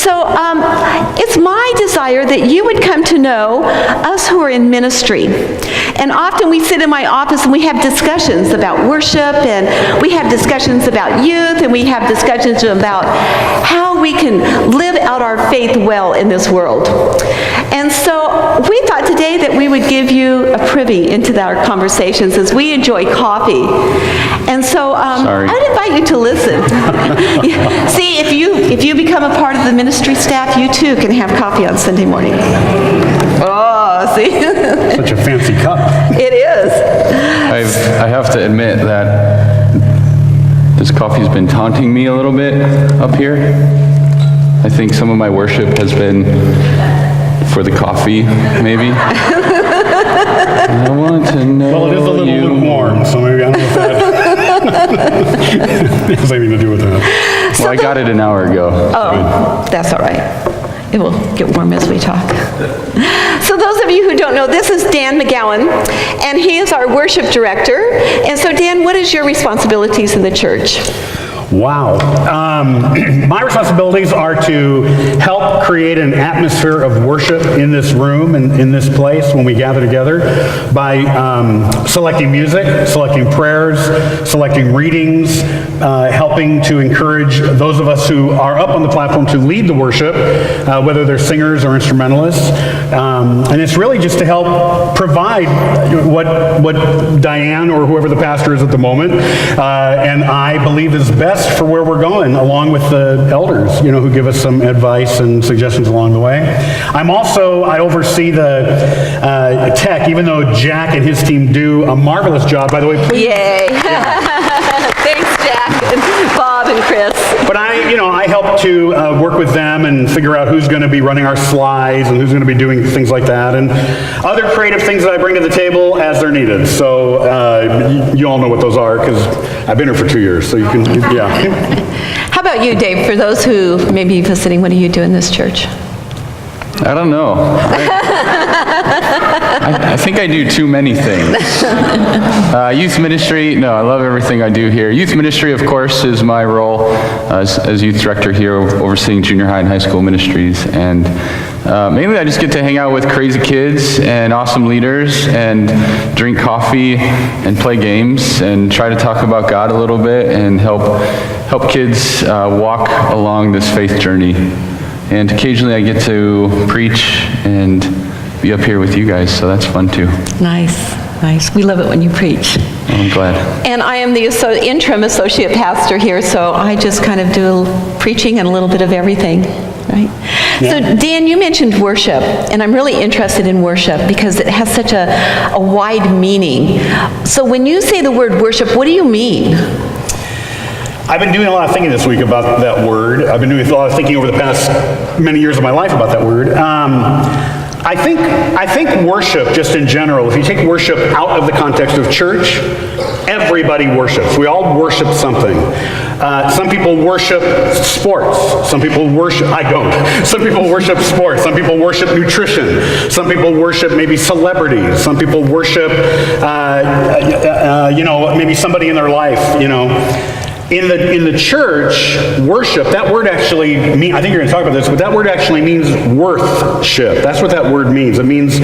So it's my desire that you would come to know us who are in ministry. And often we sit in my office and we have discussions about worship, and we have discussions about youth, and we have discussions about how we can live out our faith well in this world. And so we thought today that we would give you a privy into our conversations as we enjoy coffee. And so I'd invite you to listen. See, if you become a part of the ministry staff, you too can have coffee on Sunday morning. Oh, see? Such a fancy cup. It is. I have to admit that this coffee's been taunting me a little bit up here. I think some of my worship has been for the coffee, maybe. I want to know. Well, it is a little lukewarm, so maybe I don't know if that has anything to do with that. Well, I got it an hour ago. Oh, that's all right. It will get warm as we talk. So those of you who don't know, this is Dan McGowan, and he is our worship director. And so Dan, what is your responsibilities in the church? Wow. My responsibilities are to help create an atmosphere of worship in this room and in this place when we gather together by selecting music, selecting prayers, selecting readings, helping to encourage those of us who are up on the platform to lead the worship, whether they're singers or instrumentalists. And it's really just to help provide what Diane or whoever the pastor is at the moment and I believe is best for where we're going, along with the elders, who give us some advice and suggestions along the way. I oversee the tech, even though Jack and his team do a marvelous job. By the way, please. Yay. Thanks, Jack and Bob and Chris. But I help to work with them and figure out who's going to be running our slides and who's going to be doing things like that, and other creative things that I bring to the table as they're needed. So you all know what those are because I've been here for 2 years, so you can, yeah. How about you, Dave? For those who may be visiting, what do you do in this church? I don't know. I think I do too many things. Youth ministry, no, I love everything I do here. Youth ministry, of course, is my role as youth director here, overseeing junior high and high school ministries. And mainly I just get to hang out with crazy kids and awesome leaders and drink coffee and play games and try to talk about God a little bit and help kids walk along this faith journey. And occasionally I get to preach and be up here with you guys, so that's fun too. Nice. We love it when you preach. I'm glad. And I am the interim associate pastor here, so I just kind of do preaching and a little bit of everything, right? Yeah. So Dan, you mentioned worship, and I'm really interested in worship because it has such a wide meaning. So when you say the word worship, what do you mean? I've been doing a lot of thinking this week about that word. I've been doing a lot of thinking over the past many years of my life about that word. I think worship, just in general, if you take worship out of the context of church, everybody worships. We all worship something. Some people worship sports. Some people worship, I don't. Some people worship sports. Some people worship nutrition. Some people worship maybe celebrities. Some people worship, maybe somebody in their life, In the church, worship, that word actually means, I think you're going to talk about this, but that word actually means worthship. That's what that word means. It means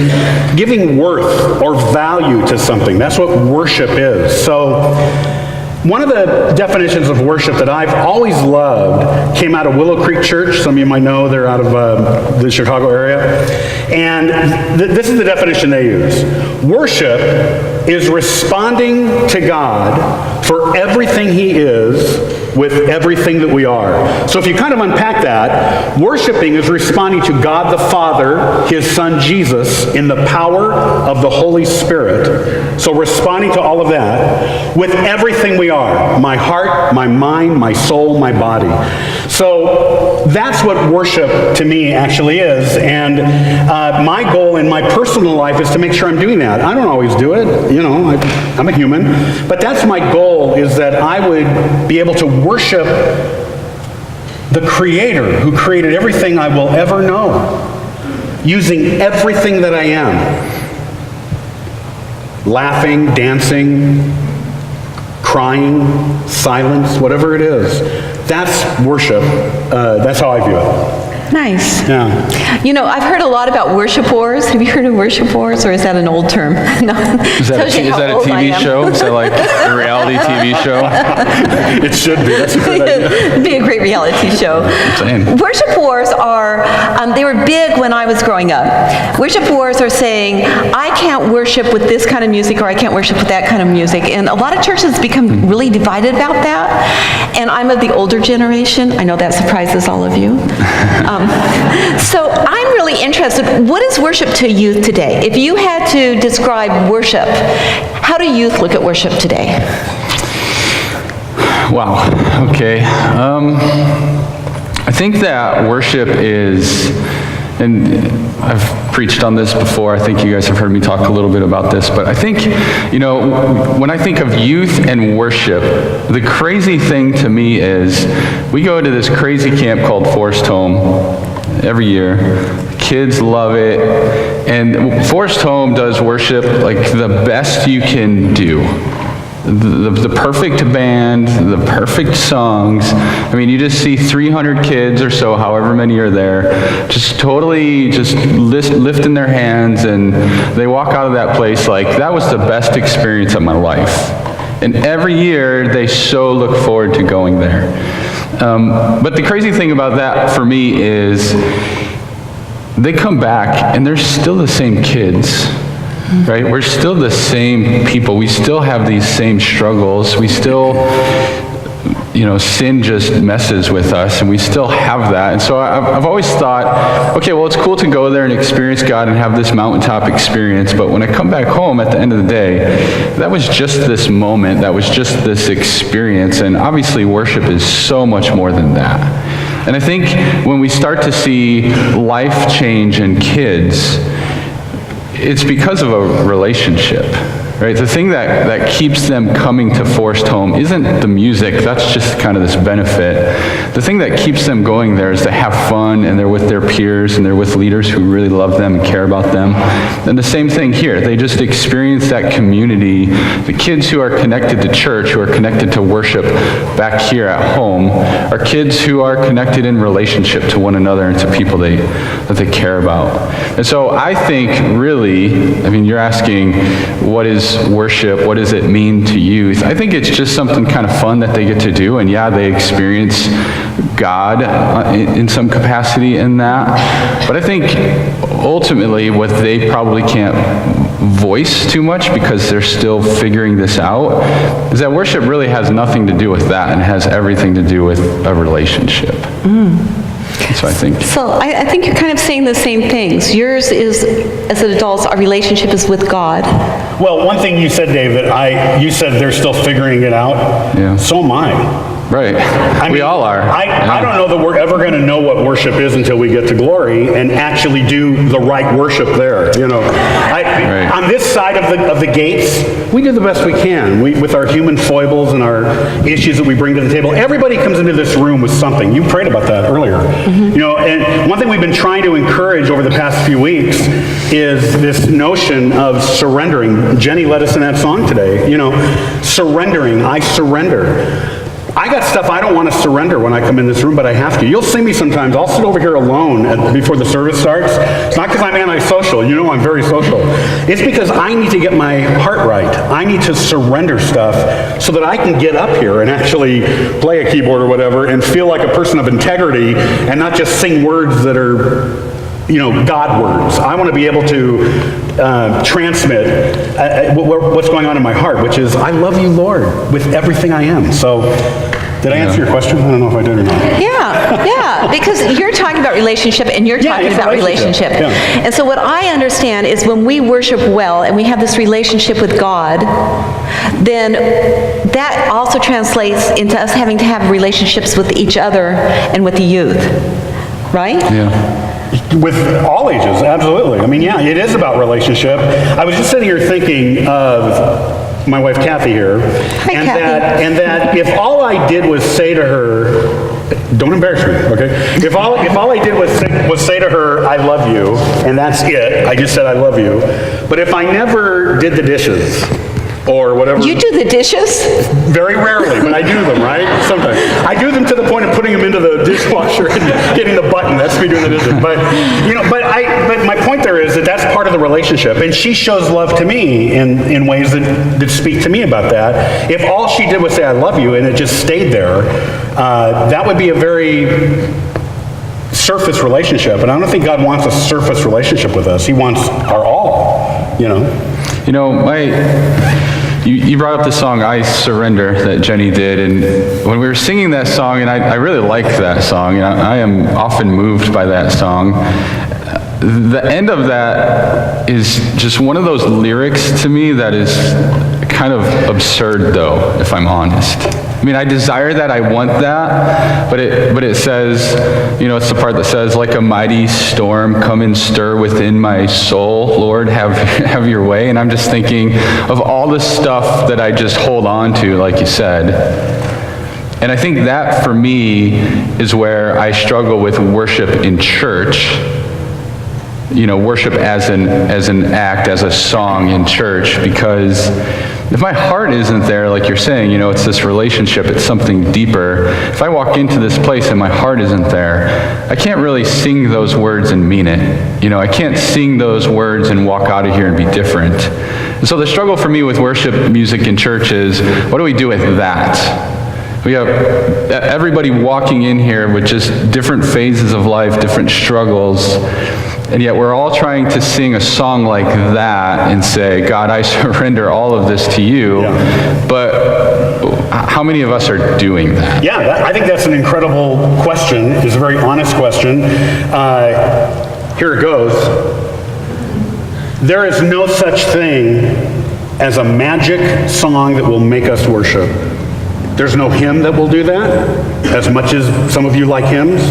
giving worth or value to something. That's what worship is. So one of the definitions of worship that I've always loved came out of Willow Creek Church. Some of you might know they're out of the Chicago area. And this is the definition they use. Worship is responding to God for everything He is with everything that we are. So if you kind of unpack that, worshiping is responding to God the Father, His Son Jesus, in the power of the Holy Spirit. So responding to all of that with everything we are, my heart, my mind, my soul, my body. So that's what worship to me actually is. And my goal in my personal life is to make sure I'm doing that. I don't always do it, I'm a human. But that's my goal, is that I would be able to worship the Creator who created everything I will ever know, using everything that I am. Laughing, dancing, crying, silence, whatever it is. That's worship. That's how I view it. Nice. Yeah. You know, I've heard a lot about worship wars. Have you heard of worship wars, or is that an old term? No. Is that a TV show? Is that like a reality TV show? It should be. That's a good idea. It'd be a great reality show. Same. Worship wars are, they were big when I was growing up. Worship wars are saying, I can't worship with this kind of music, or I can't worship with that kind of music. And a lot of churches become really divided about that. And I'm of the older generation. I know that surprises all of you. So I'm really interested, what is worship to youth today? If you had to describe worship, how do youth look at worship today? Wow, okay. I think that worship is, and I've preached on this before, I think you guys have heard me talk a little bit about this, but I think, you know, when I think of youth and worship, the crazy thing to me is we go to this crazy camp called Forest Home every year. Kids love it, and Forest Home does worship like the best you can do. The perfect band, the perfect songs. I mean, you just see 300 kids or so, however many are there, just totally just lifting their hands, and they walk out of that place like, that was the best experience of my life. And every year, they so look forward to going there. But the crazy thing about that for me is they come back and they're still the same kids. Right? We're still the same people. We still have these same struggles. We still, you know, sin just messes with us, and we still have that. And so I've always thought, okay, well, it's cool to go there and experience God and have this mountaintop experience, but when I come back home at the end of the day, that was just this moment, that was just this experience, and obviously worship is so much more than that. And I think when we start to see life change in kids, it's because of a relationship, right? The thing that keeps them coming to Forest Home isn't the music, that's just kind of this benefit. The thing that keeps them going there is to have fun, and they're with their peers, and they're with leaders who really love them and care about them. And the same thing here, they just experience that community. The kids who are connected to church, who are connected to worship back here at home, are kids who are connected in relationship to one another and to people that they care about. And so I think really, I mean, you're asking what is worship, what does it mean to youth? I think it's just something kind of fun that they get to do, and yeah, they experience God in some capacity in that. But I think ultimately what they probably can't voice too much because they're still figuring this out is that worship really has nothing to do with that and has everything to do with a relationship. So I think. So I think you're kind of saying the same things. Yours is, as an adult, our relationship is with God. Well, one thing you said, David, you said they're still figuring it out. Yeah. So am I. Right. We all are. I don't know that we're ever going to know what worship is until we get to glory and actually do the right worship there. You know, on this side of the gates, we do the best we can. With our human foibles and our issues that we bring to the table. Everybody comes into this room with something. You prayed about that earlier. Mm-hmm. You know, and one thing we've been trying to encourage over the past few weeks is this notion of surrendering. Jenny led us in that song today. You know, surrendering. I surrender. I got stuff I don't want to surrender when I come in this room, but I have to. You'll see me sometimes. I'll sit over here alone before the service starts. It's not because I'm antisocial. You know I'm very social. It's because I need to get my heart right. I need to surrender stuff so that I can get up here and actually play a keyboard or whatever and feel like a person of integrity and not just sing words that are, you know, God words. I want to be able to transmit what's going on in my heart, which is, I love you, Lord, with everything I am. So, did I answer your question? I don't know if I did or not. Yeah, because you're talking about relationship and you're talking about relationship. Yeah. And so what I understand is when we worship well and we have this relationship with God, then that also translates into us having to have relationships with each other and with the youth, right? Yeah. With all ages, absolutely. I mean, yeah, it is about relationship. I was just sitting here thinking of my wife Kathy here, Hi, Kathy. and that if all I did was say to her, don't embarrass me, okay? If all I did was say to her, I love you, and that's it. I just said I love you. But if I never did the dishes, or whatever. You do the dishes? Very rarely, but I do them, right? Sometimes. I do them to the point of putting them into the dishwasher and getting the button. That's me doing the dishes. But, but my point there is that that's part of the relationship. And she shows love to me in ways that speak to me about that. If all she did was say, I love you, and it just stayed there, that would be a very surface relationship. And I don't think God wants a surface relationship with us. He wants our all, You brought up the song, I Surrender, that Jenny did, and when we were singing that song, and I really like that song, and I am often moved by that song, the end of that is just one of those lyrics to me that is kind of absurd, though, if I'm honest. I mean, I desire that, I want that, but it says, it's the part that says, like a mighty storm, come and stir within my soul, Lord, have your way. And I'm just thinking of all the stuff that I just hold on to, like you said. And I think that, for me, is where I struggle with worship in church. Worship as an act, as a song in church, because if my heart isn't there, like you're saying, it's this relationship, it's something deeper. If I walk into this place and my heart isn't there, I can't really sing those words and mean it. I can't sing those words and walk out of here and be different. And so the struggle for me with worship music in church is, what do we do with that? We have everybody walking in here with just different phases of life, different struggles, and yet we're all trying to sing a song like that and say, God, I surrender all of this to you. Yeah. But how many of us are doing that? Yeah, I think that's an incredible question. It's a very honest question. Here it goes. There is no such thing as a magic song that will make us worship. There's no hymn that will do that, as much as some of you like hymns.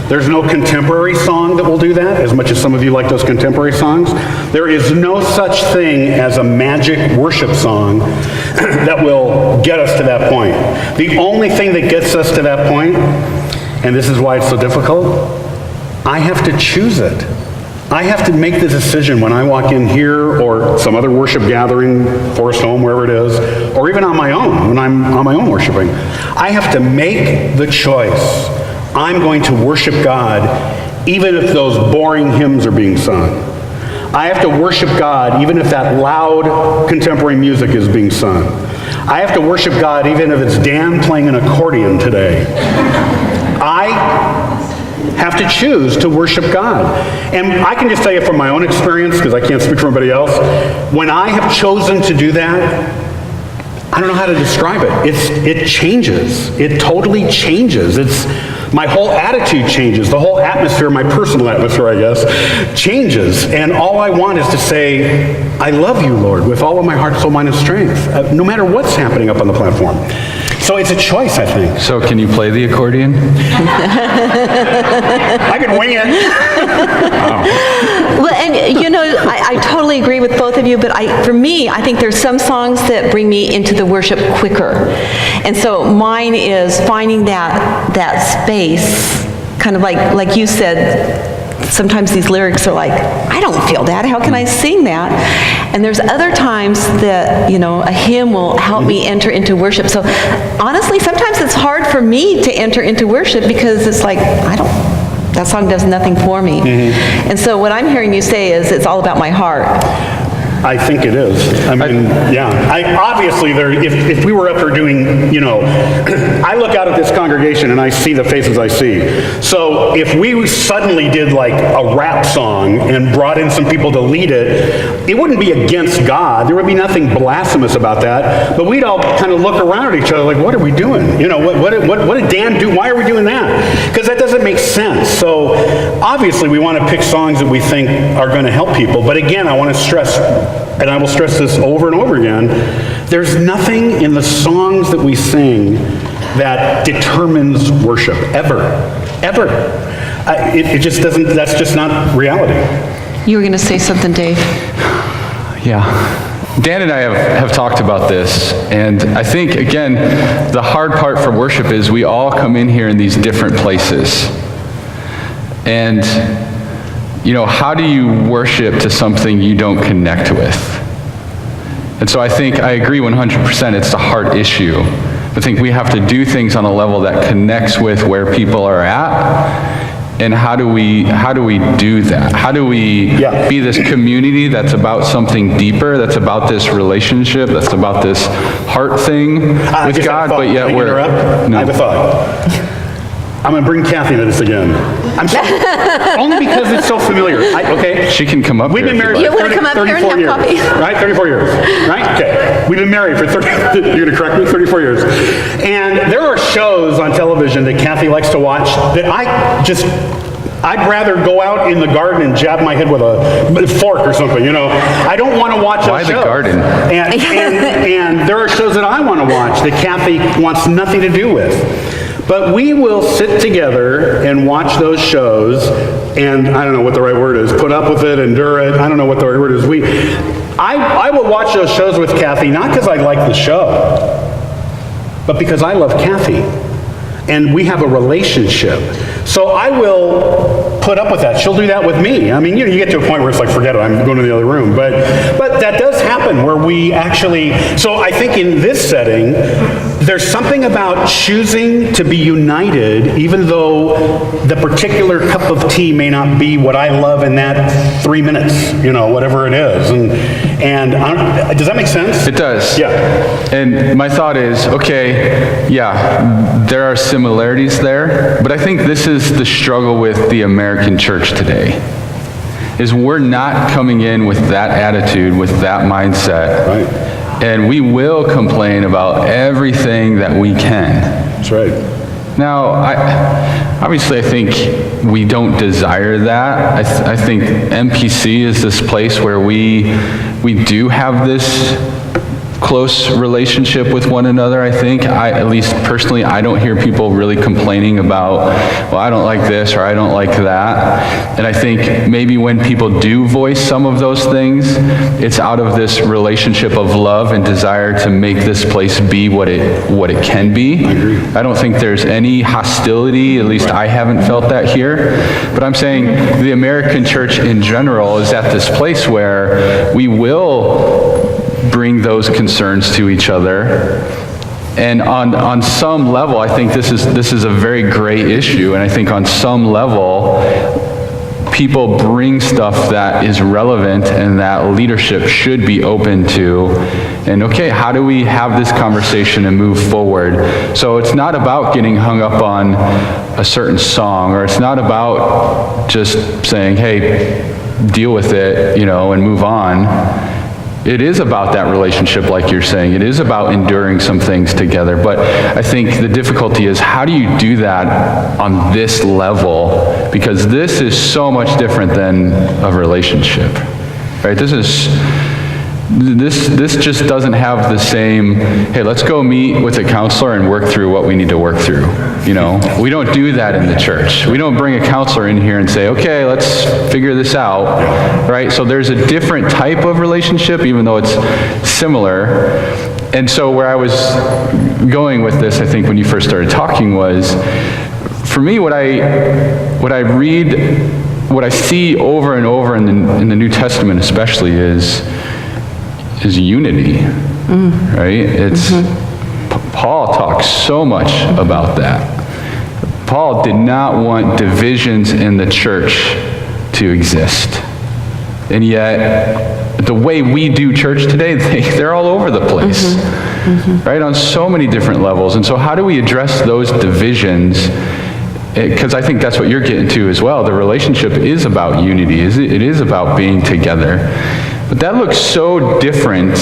There's no contemporary song that will do that, as much as some of you like those contemporary songs. There is no such thing as a magic worship song that will get us to that point. The only thing that gets us to that point, and this is why it's so difficult, I have to choose it. I have to make the decision when I walk in here or some other worship gathering, Forest Home, wherever it is, or even on my own, when I'm on my own worshiping. I have to make the choice. I'm going to worship God even if those boring hymns are being sung. I have to worship God even if that loud contemporary music is being sung. I have to worship God even if it's Dan playing an accordion today. I have to choose to worship God. And I can just tell you from my own experience, because I can't speak for anybody else, when I have chosen to do that, I don't know how to describe it. It changes. It totally changes. My whole attitude changes. The whole atmosphere, my personal atmosphere, I guess, changes. And all I want is to say, I love you, Lord, with all of my heart, soul, mind, and strength, no matter what's happening up on the platform. So it's a choice, I think. So can you play the accordion? I can wing it. Well, and I totally agree with both of you, but for me, I think there's some songs that bring me into the worship quicker. And so mine is finding that space, kind of like you said. Sometimes these lyrics are like, I don't feel that. How can I sing that? And there's other times that, a hymn will help me enter into worship. So honestly, sometimes it's hard for me to enter into worship because it's like, that song does nothing for me. Mm-hmm. And so what I'm hearing you say is it's all about my heart. I think it is. I mean, yeah. Obviously, if we were up here doing, I look out at this congregation and I see the faces I see. So if we suddenly did like a rap song and brought in some people to lead it, it wouldn't be against God. There would be nothing blasphemous about that. But we'd all kind of look around at each other like, what are we doing? What did Dan do? Why are we doing that? Because that doesn't make sense. So obviously, we want to pick songs that we think are going to help people. But again, I want to stress, and I will stress this over and over again, there's nothing in the songs that we sing that determines worship, ever. It just doesn't, that's just not reality. You were going to say something, Dave. Yeah. Dan and I have talked about this, and I think, again, the hard part for worship is we all come in here in these different places. And how do you worship to something you don't connect with? And so I think I agree 100%, it's a hard issue. I think we have to do things on a level that connects with where people are at. And how do we do that? How do we be this community that's about something deeper, that's about this relationship, that's about this heart thing with God, but yet we're... No. I have a thought. I'm going to bring Kathy into this again. I'm sorry. Only because it's so familiar. Okay? She can come up We've been married for 34 years. Right? 34 years. Right? Okay. We've been married for 30, you're going to correct me? 34 years. And there are shows on television that Kathy likes to watch that I'd rather go out in the garden and jab my head with a fork or something, you know. I don't want to watch those shows. Why the garden? And there are shows that I want to watch that Kathy wants nothing to do with. But we will sit together and watch those shows, and I don't know what the right word is, put up with it, endure it, I don't know what the right word is. I will watch those shows with Kathy, not because I like the show, but because I love Kathy, and we have a relationship. So I will put up with that. She'll do that with me. I mean, you get to a point where it's like, forget it, I'm going to the other room. But that does happen where we actually, so I think in this setting, there's something about choosing to be united, even though the particular cup of tea may not be what I love in that 3 minutes, you know, whatever it is. And does that make sense? It does. Yeah. And my thought is, okay, yeah, there are similarities there, but I think this is the struggle with the American church today, is we're not coming in with that attitude, with that mindset. Right. And we will complain about everything that we can. That's right. Now, obviously I think we don't desire that. I think MPC is this place where we do have this close relationship with one another, I think. At least personally, I don't hear people really complaining about, well, I don't like this or I don't like that. And I think maybe when people do voice some of those things, it's out of this relationship of love and desire to make this place be what it can be. I don't think there's any hostility, at least I haven't felt that here. But I'm saying the American church in general is at this place where we will bring those concerns to each other. And on some level, I think this is a very gray issue, and I think on some level, people bring stuff that is relevant and that leadership should be open to. And okay, how do we have this conversation and move forward? So it's not about getting hung up on a certain song, or it's not about just saying, hey, deal with it, you know, and move on. It is about that relationship, like you're saying. It is about enduring some things together. But I think the difficulty is, how do you do that on this level? Because this is so much different than a relationship, right? This just doesn't have the same, hey, let's go meet with a counselor and work through what we need to work through, you know? We don't do that in the church. We don't bring a counselor in here and say, okay, let's figure this out, right? So there's a different type of relationship, even though it's similar. And so where I was going with this, I think when you first started talking, was, for me, what I read, what I see over and over in the New Testament especially is unity, right? It's Paul talks so much about that. Paul did not want divisions in the church to exist. And yet, the way we do church today, they're all over the place, right? On so many different levels. And so how do we address those divisions? Because I think that's what you're getting to as well. The relationship is about unity. It is about being together. But that looks so different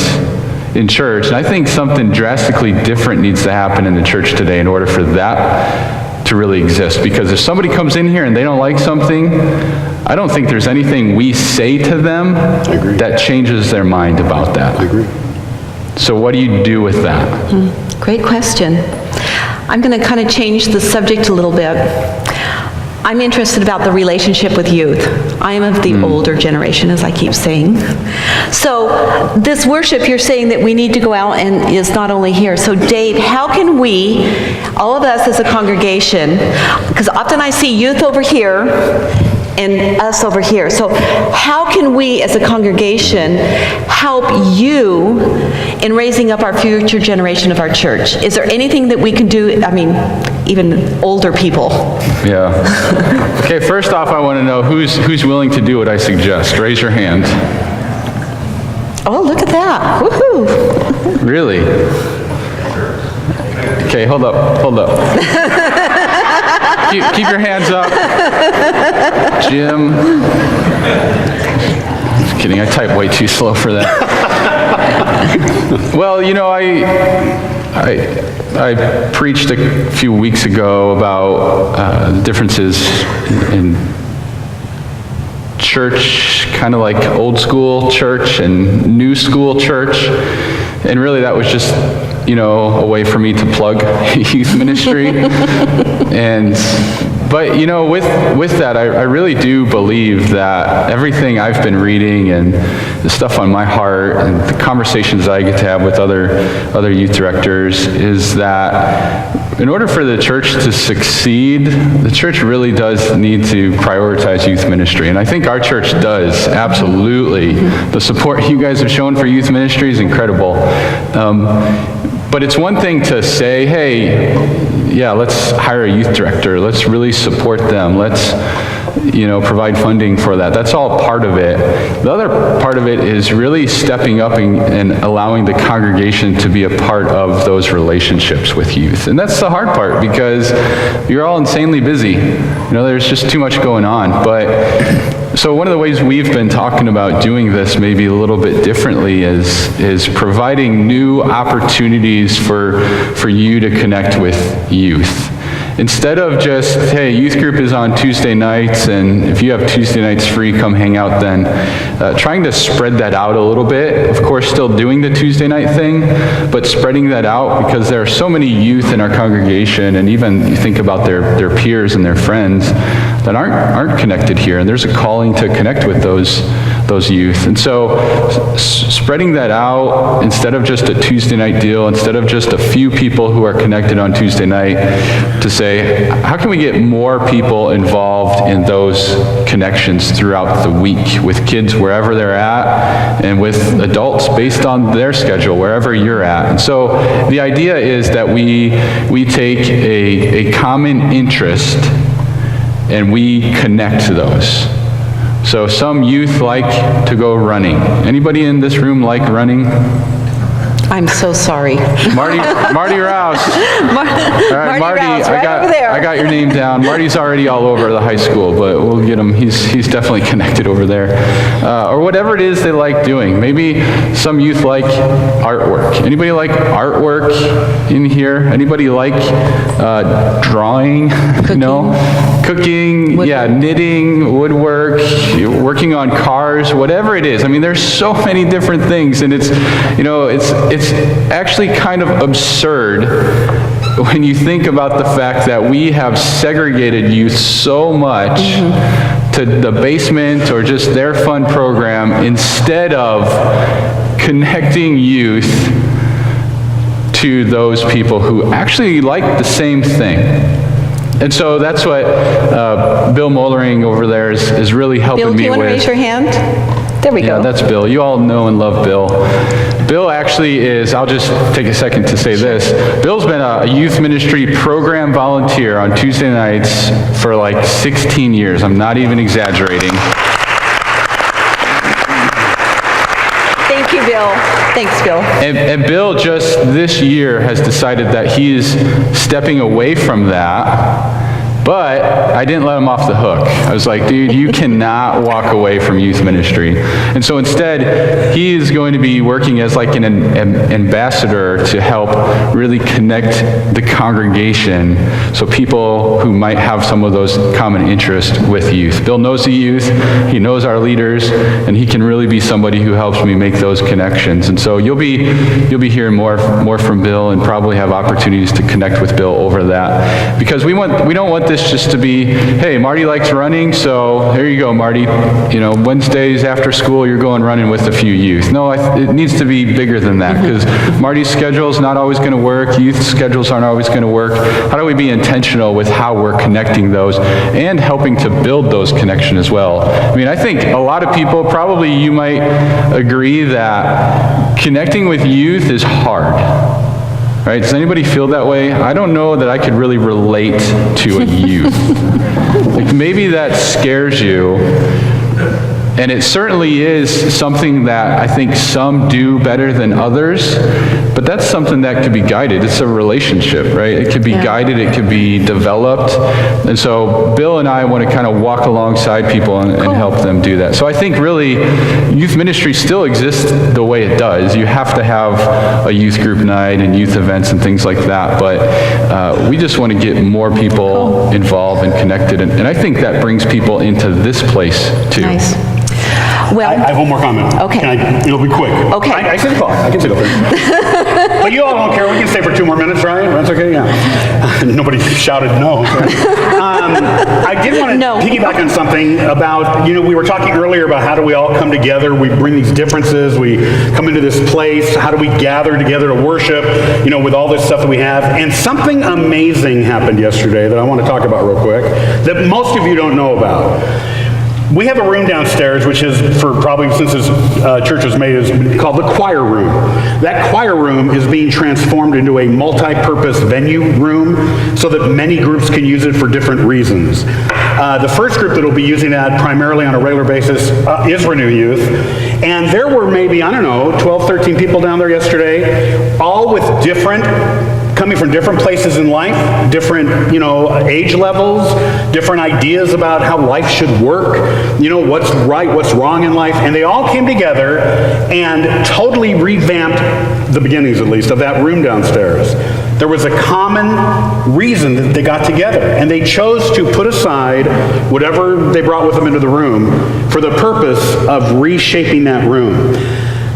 in church, and I think something drastically different needs to happen in the church today in order for that to really exist. Because if somebody comes in here and they don't like something, I don't think there's anything we say to them that changes their mind about that. I agree. So what do you do with that? Great question. I'm going to kind of change the subject a little bit. I'm interested about the relationship with youth. I am of the older generation, as I keep saying. So this worship, you're saying that we need to go out and is not only here. So Dave, how can we, all of us as a congregation, because often I see youth over here and us over here. So how can we as a congregation help you in raising up our future generation of our church? Is there anything that we can do? I mean, even older people. Yeah. Okay, first off, I want to know who's willing to do what I suggest. Raise your hand. Oh, look at that. Woohoo. Really? Okay, hold up. Keep your hands up. Jim. Just kidding, I type way too slow for that. Well, you know, I preached a few weeks ago about differences in church, kind of like old school church and new school church. And really that was just, you know, a way for me to plug youth ministry. But you know, with that, I really do believe that everything I've been reading and the stuff on my heart and the conversations I get to have with other youth directors is that in order for the church to succeed, the church really does need to prioritize youth ministry. And I think our church does, absolutely. The support you guys have shown for youth ministry is incredible. But it's one thing to say, hey, yeah, let's hire a youth director. Let's really support them. Let's, you know, provide funding for that. That's all part of it. The other part of it is really stepping up and allowing the congregation to be a part of those relationships with youth. And that's the hard part because you're all insanely busy. You know, there's just too much going on. So one of the ways we've been talking about doing this maybe a little bit differently is providing new opportunities for you to connect with youth. Instead of just, hey, youth group is on Tuesday nights, and if you have Tuesday nights free, come hang out then. Trying to spread that out a little bit. Of course, still doing the Tuesday night thing, but spreading that out because there are so many youth in our congregation, and even you think about their peers and their friends that aren't connected here, and there's a calling to connect with those youth. And so spreading that out, instead of just a Tuesday night deal, instead of just a few people who are connected on Tuesday night, to say, how can we get more people involved in those connections throughout the week with kids wherever they're at and with adults based on their schedule, wherever you're at. And so the idea is that we take a common interest and we connect to those. So some youth like to go running. Anybody in this room like running? I'm so sorry. Marty Rouse. All right, Marty, Rouse, right over there. I got your name down. Marty's already all over the high school, but we'll get him. He's definitely connected over there. Or whatever it is they like doing. Maybe some youth like artwork. Anybody like artwork in here? Anybody like drawing? Cooking. No? Cooking, woodwork. Yeah, knitting, woodwork, working on cars, whatever it is. I mean, there's so many different things, and it's actually kind of absurd when you think about the fact that we have segregated youth so much to the basement or just their fun program instead of connecting youth to those people who actually like the same thing. And so that's what Bill Mollering over there is really helping me with. Bill, do you want to raise your hand? There we go. Yeah, that's Bill. You all know and love Bill. Bill actually is, I'll just take a second to say this. Bill's been a youth ministry program volunteer on Tuesday nights for like 16 years. I'm not even exaggerating. Thank you, Bill. Thanks, Bill. And Bill just this year has decided that he is stepping away from that. But I didn't let him off the hook. I was like, dude, you cannot walk away from youth ministry. And so instead, he is going to be working as like an ambassador to help really connect the congregation so people who might have some of those common interests with youth. Bill knows the youth, he knows our leaders, and he can really be somebody who helps me make those connections. And so you'll be hearing more from Bill and probably have opportunities to connect with Bill over that. Because we don't want this just to be, hey, Marty likes running, so here you go, Marty. Wednesdays after school, you're going running with a few youth. No, it needs to be bigger than that, because Marty's schedule is not always going to work. Youth schedules aren't always going to work. How do we be intentional with how we're connecting those and helping to build those connections as well? I mean, I think a lot of people, probably you might agree that connecting with youth is hard. Right? Does anybody feel that way? I don't know that I could really relate to a youth. Like, maybe that scares you. And it certainly is something that I think some do better than others, but that's something that could be guided. It's a relationship, right? It could be guided, it could be developed. And so Bill and I want to kind of walk alongside people and help them do that. So I think really youth ministry still exists the way it does. You have to have a youth group night and youth events and things like that, but we just want to get more people involved and connected. And I think that brings people into this place too. Nice. Well, I have one more comment. Okay. It'll be quick. Okay. I see the clock. I can see the thing. But you all don't care. We can stay for 2 more minutes, right? That's okay, yeah. Nobody shouted no. I did want to piggyback on something about, we were talking earlier about how do we all come together. We bring these differences. We come into this place. How do we gather together to worship, with all this stuff that we have. And something amazing happened yesterday that I want to talk about real quick that most of you don't know about. We have a room downstairs, which is, for probably since this church was made, is called the choir room. That choir room is being transformed into a multi-purpose venue room so that many groups can use it for different reasons. The first group that will be using that primarily on a regular basis is Renew Youth. And there were maybe, 12, 13 people down there yesterday, all with coming from different places in life, different, age levels, different ideas about how life should work, what's right, what's wrong in life. And they all came together and totally revamped, the beginnings at least, of that room downstairs. There was a common reason that they got together, and they chose to put aside whatever they brought with them into the room for the purpose of reshaping that room.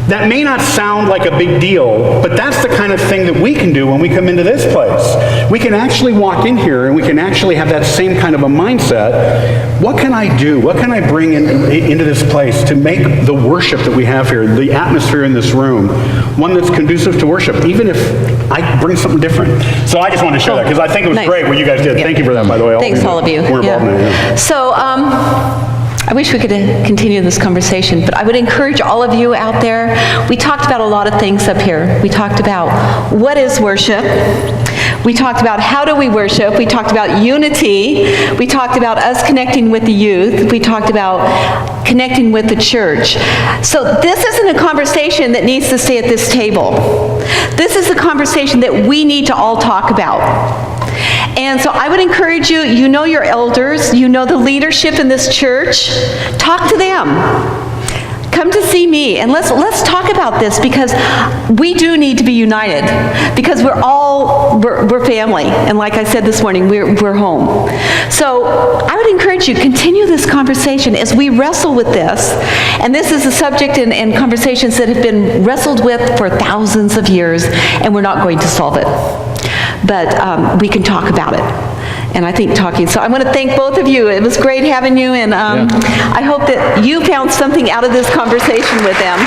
That may not sound like a big deal, but that's the kind of thing that we can do when we come into this place. We can actually walk in here and we can actually have that same kind of a mindset. What can I do? What can I bring into this place to make the worship that we have here, the atmosphere in this room, one that's conducive to worship, even if I bring something different? So I just wanted to share that because I think it was great what you guys did. Thank you for that, by the way. Thanks, all of you. We're involved in it. So, I wish we could continue this conversation, but I would encourage all of you out there. We talked about a lot of things up here. We talked about what is worship. We talked about how do we worship. We talked about unity. We talked about us connecting with the youth. We talked about connecting with the church. So this isn't a conversation that needs to stay at this table. This is a conversation that we need to all talk about. And so I would encourage you, your elders, the leadership in this church, talk to them. Come to see me, and let's talk about this, because we do need to be united, because we're family, and like I said this morning, we're home. So I would encourage you, continue this conversation as we wrestle with this, and this is a subject and conversations that have been wrestled with for thousands of years, and we're not going to solve it. But we can talk about it. And I think so I want to thank both of you. It was great having you, and I hope that you found something out of this conversation with them.